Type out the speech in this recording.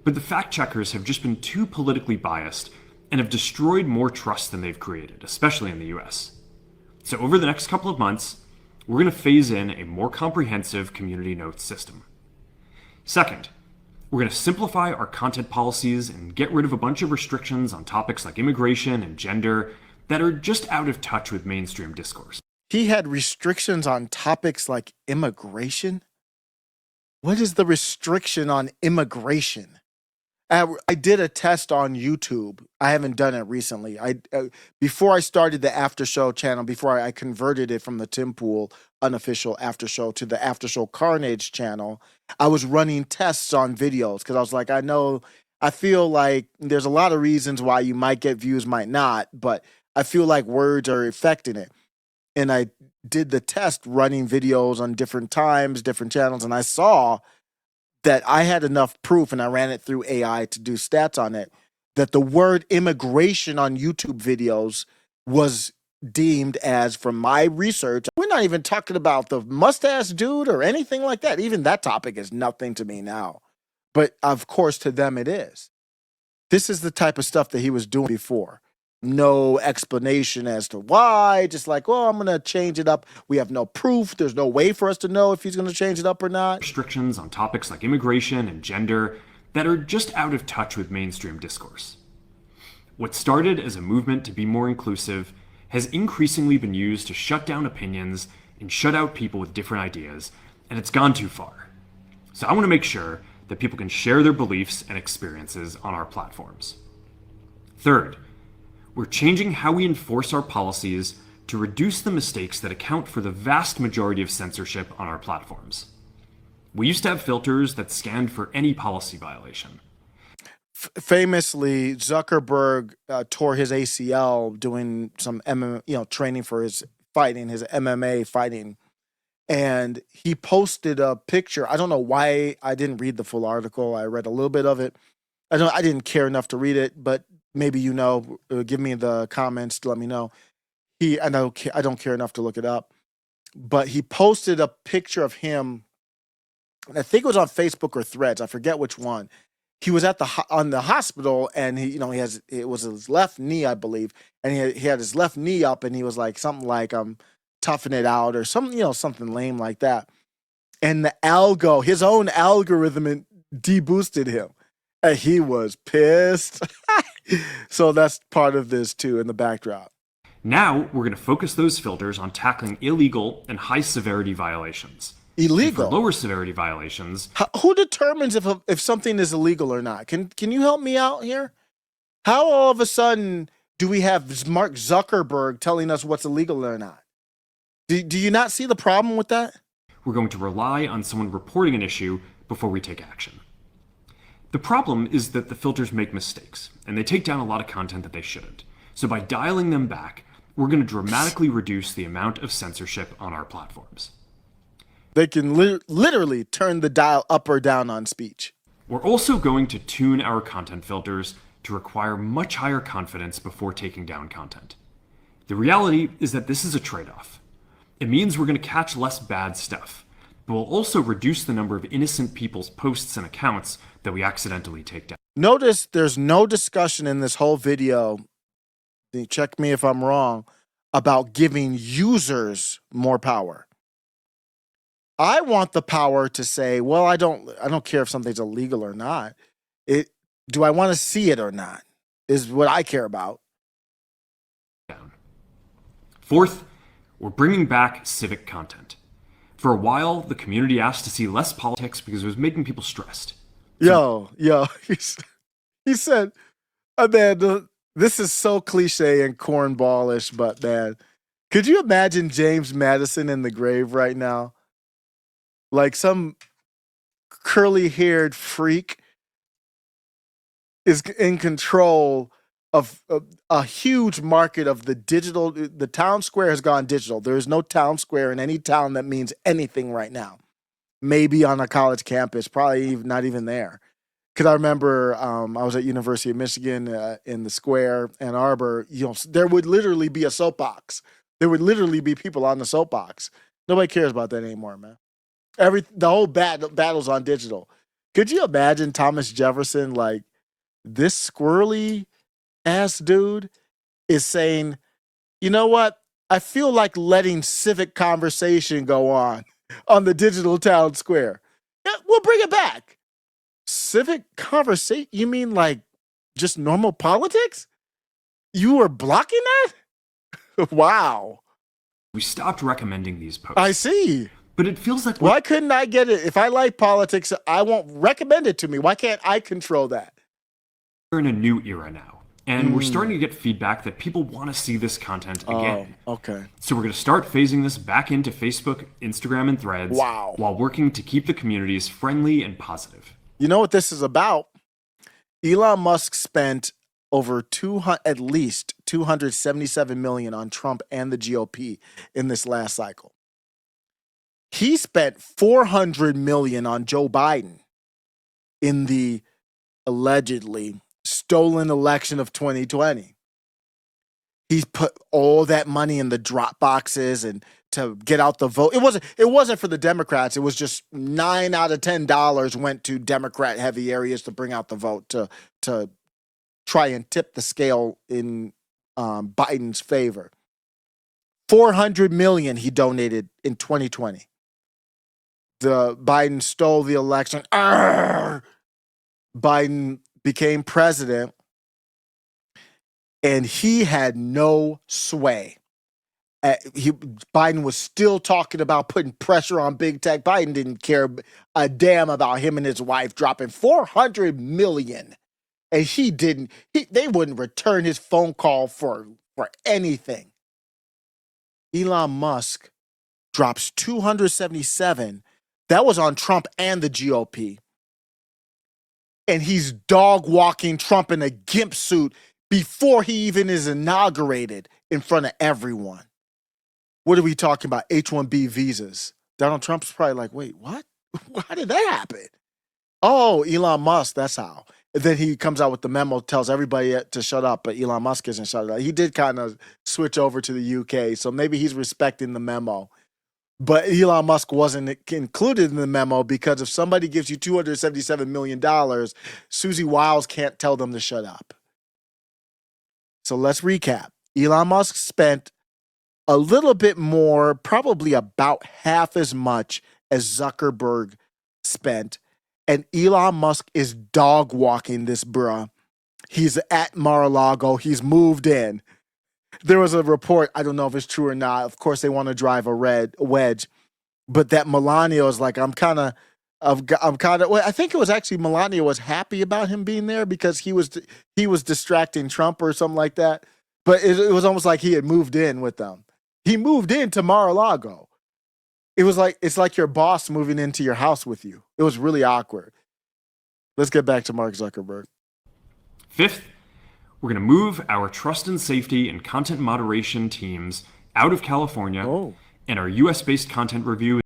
But the fact checkers have just been too politically biased and have destroyed more trust than they've created, especially in the US. So, over the next couple of months, we're going to phase in a more comprehensive community notes system. Second, we're going to simplify our content policies and get rid of a bunch of restrictions on topics like immigration and gender that are just out of touch with mainstream discourse. He had restrictions on topics like immigration. What is the restriction on immigration? I did a test on YouTube. I haven't done it recently. Before I started the After Show channel, before I converted it from the Tim Pool unofficial After Show to the After Show Carnage channel, I was running tests on videos because I was like, I feel like there's a lot of reasons why you might get views, might not, but I feel like words are affecting it. And I did the test running videos on different times, different channels, and I saw that I had enough proof, and I ran it through AI to do stats on it, that the word immigration on YouTube videos was deemed as, from my research, we're not even talking about the mustache dude or anything like that. Even that topic is nothing to me now. But of course, to them it is. This is the type of stuff that he was doing before. No explanation as to why, just like, well, I'm going to change it up. We have no proof. There's no way for us to know if he's going to change it up or not. Restrictions on topics like immigration and gender that are just out of touch with mainstream discourse. What started as a movement to be more inclusive has increasingly been used to shut down opinions and shut out people with different ideas, and it's gone too far. So I want to make sure that people can share their beliefs and experiences on our platforms. Third, we're changing how we enforce our policies to reduce the mistakes that account for the vast majority of censorship on our platforms. We used to have filters that scanned for any policy violation. Famously, Zuckerberg tore his ACL doing some training for his fighting, his MMA fighting. And he posted a picture. I don't know why. I didn't read the full article. I read a little bit of it. I didn't care enough to read it, but maybe give me the comments to let me know. I don't care enough to look it up, but he posted a picture of him, and I think it was on Facebook or Threads. I forget which one. He was on the hospital, and it was his left knee, I believe, and he had his left knee up, and he was like something like toughing it out or something lame like that. And his own algorithm deboosted him. And he was pissed. So that's part of this too in the backdrop. Now we're going to focus those filters on tackling illegal and high severity violations. Illegal? And for lower severity violations. Who determines if something is illegal or not? Can you help me out here? How all of a sudden do we have Mark Zuckerberg telling us what's illegal or not? Do you not see the problem with that? We're going to rely on someone reporting an issue before we take action. The problem is that the filters make mistakes, and they take down a lot of content that they shouldn't. So by dialing them back, we're going to dramatically reduce the amount of censorship on our platforms. They can literally turn the dial up or down on speech. We're also going to tune our content filters to require much higher confidence before taking down content. The reality is that this is a trade-off. It means we're going to catch less bad stuff, but we'll also reduce the number of innocent people's posts and accounts that we accidentally take down. Notice there's no discussion in this whole video, check me if I'm wrong, about giving users more power. I want the power to say, well, I don't care if something's illegal or not. Do I want to see it or not? Is what I care about. Fourth, we're bringing back civic content. For a while, the community asked to see less politics because it was making people stressed. Yo, he said, man, this is so cliche and cornballish, but man, could you imagine James Madison in the grave right now? Like some curly-haired freak is in control of a huge market of the digital. The town square has gone digital. There is no town square in any town that means anything right now. Maybe on a college campus, probably not even there. Because I remember I was at University of Michigan in the square, Ann Arbor. There would literally be a soapbox. There would literally be people on the soapbox. Nobody cares about that anymore, man. The whole battle's on digital. Could you imagine Thomas Jefferson, like, this squirrely ass dude is saying, you know what? I feel like letting civic conversation go on the digital town square. Yeah, we'll bring it back. Civic conversation? You mean like just normal politics? You were blocking that? Wow. We stopped recommending these posts. I see. But it feels like Why couldn't I get it? If I like politics, I won't recommend it to me. Why can't I control that? we're in a new era now. And we're starting to get feedback that people want to see this content again. Oh, okay. So we're going to start phasing this back into Facebook, Instagram, and Threads Wow. while working to keep the communities friendly and positive. You know what this is about? Elon Musk spent over at least 277 million on Trump and the GOP in this last cycle. He spent 400 million on Joe Biden in the allegedly stolen election of 2020. He's put all that money in the drop boxes and to get out the vote. It wasn't for the Democrats. It was just $9 out of $10 went to Democrat heavy areas to bring out the vote to try and tip the scale in Biden's favor. 400 million he donated in 2020. The Biden stole the election. Arrgh! Biden became president, and he had no sway. Biden was still talking about putting pressure on big tech. Biden didn't care a damn about him and his wife dropping 400 million, and they wouldn't return his phone call for anything. Elon Musk drops 277. That was on Trump and the GOP. And he's dog walking Trump in a gimp suit before he even is inaugurated in front of everyone. What are we talking about? H-1B visas. Donald Trump's probably like, wait, what? How did that happen? Oh, Elon Musk, that's how. And then he comes out with the memo, tells everybody to shut up, but Elon Musk isn't shut up. He did kind of switch over to the UK, so maybe he's respecting the memo. But Elon Musk wasn't included in the memo because if somebody gives you $277 million, Susie Wiles can't tell them to shut up. So let's recap. Elon Musk spent a little bit more, probably about half as much as Zuckerberg spent. And Elon Musk is dog walking this bruh. He's at Mar-a-Lago. He's moved in. There was a report, I don't know if it's true or not. Of course, they want to drive a wedge, but that Melania was like, I think it was actually Melania was happy about him being there because he was distracting Trump or something like that. But it was almost like he had moved in with them. He moved into Mar-a-Lago. It's like your boss moving into your house with you. It was really awkward. Let's get back to Mark Zuckerberg. Fifth, we're going to move our trust and safety and content moderation teams out of California, and our US-based content review